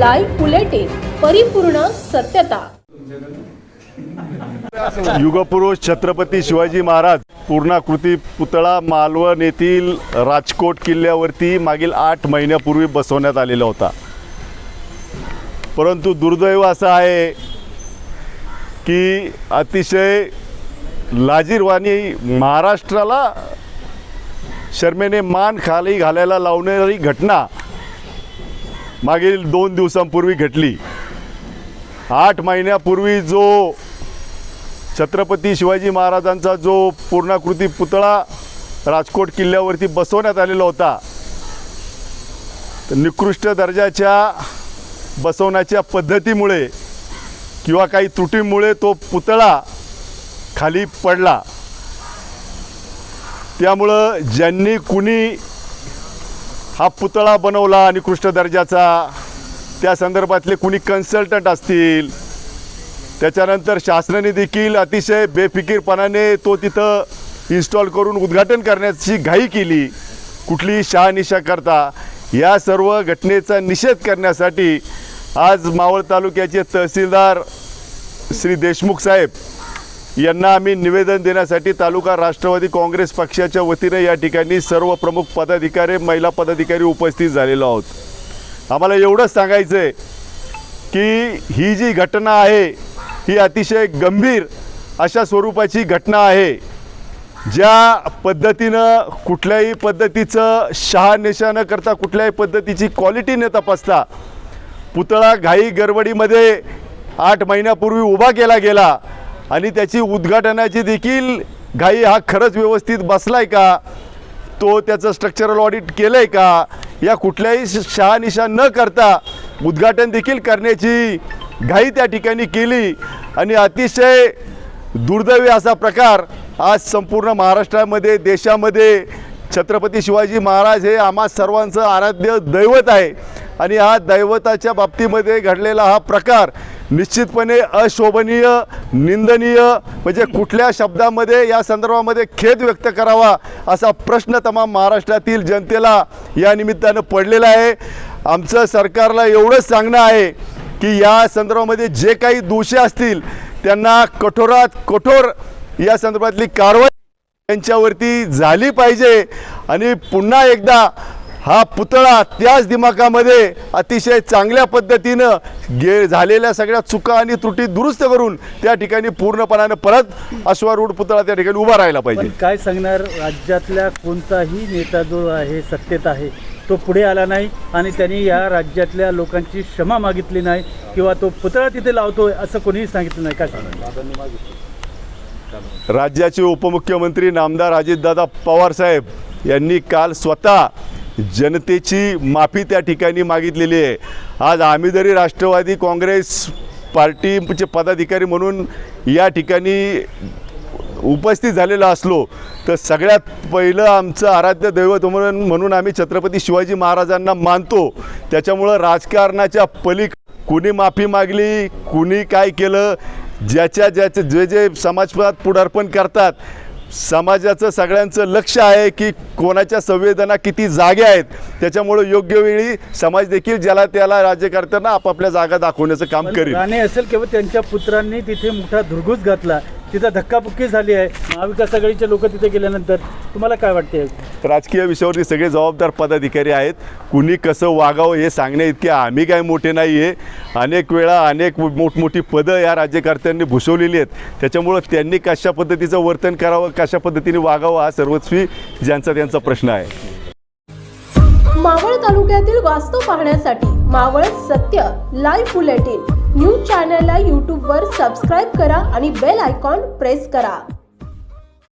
Live bulletin, परिपूर्ण सत्यता। युगपुरुष छत्रपती शिवाजी महाराज पूर्णाकृती पुतळा मालवण येथील राजकोट किल्ल्यावरती मागील 8 महिन्यापूर्वी बसवण्यात आलेला होता। परंतु दुर्दैव असं आहे की अतिशय लाजिरवाणी महाराष्ट्राला शर्मेने मान खाली घालायला लावणारी घटना मागील 2 दिवसांपूर्वी घडली। 8 महिन्यापूर्वी जो छत्रपती शिवाजी महाराजांचा जो पूर्णाकृती पुतळा राजकोट किल्ल्यावरती बसवण्यात आलेला होता, तर निकृष्ट दर्जाच्या बसवण्याच्या पद्धतीमुळे किंवा काही त्रुटीमुळे तो पुतळा खाली पडला। त्यामुळं ज्यांनी कुणी हा पुतळा बनवला निकृष्ट दर्जाचा, त्या संदर्भातले कुणी कन्सल्टंट असतील, त्याच्यानंतर शासनाने देखील अतिशय बेफिकीरपणाने तो तिथं इन्स्टॉल करून उद्घाटन करण्याची घाई केली कुठलीही शहानिशा करता। या सर्व घटनेचा निषेध करण्यासाठी आज मावळ तालुक्याचे तहसीलदार श्री देशमुख साहेब यांना आम्ही निवेदन देण्यासाठी तालुका राष्ट्रवादी काँग्रेस पक्षाच्या वतीने या ठिकाणी सर्व प्रमुख पदाधिकारी महिला पदाधिकारी उपस्थित झालेलो आहोत। आम्हाला एवढंच सांगायचं आहे की ही जी घटना आहे ही अतिशय गंभीर अशा स्वरूपाची घटना आहे। ज्या पद्धतीनं कुठल्याही पद्धतीचं शहानिशा न करता कुठल्याही पद्धतीची क्वालिटी न तपासता पुतळा घाई गडबडीमध्ये 8 महिन्यापूर्वी उभा केला गेला आणि त्याची उद्घाटनाची देखील घाई, हा खरंच व्यवस्थित बसलाय का, तो त्याचं स्ट्रक्चरल ऑडिट केलं आहे का, या कुठल्याही शहानिशा न करता उद्घाटन देखील करण्याची घाई त्या ठिकाणी केली आणि अतिशय दुर्दैवी असा प्रकार आज संपूर्ण महाराष्ट्रामध्ये देशामध्ये छत्रपती शिवाजी महाराज हे आम्हा सर्वांचं आराध्य दैवत आहे आणि हा दैवताच्या बाबतीमध्ये घडलेला हा प्रकार निश्चितपणे अशोभनीय, निंदनीय, म्हणजे कुठल्या शब्दामध्ये या संदर्भामध्ये खेद व्यक्त करावा असा प्रश्न तमाम महाराष्ट्रातील जनतेला या निमित्तानं पडलेला आहे। आमचं सरकारला एवढंच सांगणं आहे की या संदर्भामध्ये जे काही दोषी असतील त्यांना कठोरात कठोर या संदर्भातली कारवाई त्यांच्यावरती झाली पाहिजे आणि पुन्हा एकदा हा पुतळा त्याच दिमागामध्ये अतिशय चांगल्या पद्धतीनं झालेल्या सगळ्या चुका आणि त्रुटी दुरुस्त करून त्या ठिकाणी पूर्णपणाने परत अश्वारूढ पुतळा त्या ठिकाणी उभा राहायला पाहिजे। काय सांगणार, राज्यातल्या कोणताही नेता जो आहे सत्तेत आहे तो पुढे आला नाही आणि त्यांनी या राज्यातल्या लोकांची क्षमा मागितली नाही किंवा तो पुतळा तिथे लावतोय असं कोणीही सांगितलं नाही। काय सांगणार? राज्याचे उपमुख्यमंत्री नामदार अजितदादा पवार साहेब यांनी काल स्वतः जनतेची माफी त्या ठिकाणी मागितलेली आहे। आज आम्ही जरी राष्ट्रवादी काँग्रेस पार्टीचे पदाधिकारी म्हणून या ठिकाणी उपस्थित झालेला असलो तर सगळ्यात पहिलं आमचं आराध्य दैवत म्हणून आम्ही छत्रपती शिवाजी महाराजांना मानतो। त्याच्यामुळं राजकारणाच्या पलीकडे कुणी माफी मागली, कुणी काय केलं, जे जे समाजपात पुढारपण करतात, समाजाचं सगळ्यांचं लक्ष आहे की कोणाच्या संवेदना किती जागे आहेत, त्याच्यामुळे योग्य वेळी समाज देखील ज्याला त्याला राज्यकर्त्यांना आपापल्या जागा दाखवण्याचं काम करेल। राणे असेल किंवा त्यांच्या पुत्रांनी तिथे मोठा धुरघूस घातला, तिथं धक्काबुक्की झाली आहे, महाविकास आघाडीचे लोक तिथे गेल्यानंतर तुम्हाला काय वाटते? राजकीय विषयावरती सगळे जबाबदार पदाधिकारी आहेत, कुणी कसं वागावं हे सांगणे इतके आम्ही काय मोठे नाही आहे। अनेक वेळा अनेक मोठमोठी पदं या राज्यकर्त्यांनी भूषवलेली आहेत, त्याच्यामुळं त्यांनी कशा पद्धतीचं वर्तन करावं, कशा पद्धतीने वागावं हा सर्वस्वी ज्यांचा त्यांचा प्रश्न आहे। मावळ तालुक्यातील वास्तव पाहण्यासाठी मावळ सत्य लाईव्ह बुलेटिन न्यूज चॅनलला यूट्यूबवर सबस्क्राईब करा आणि बेल आयकॉन प्रेस करा।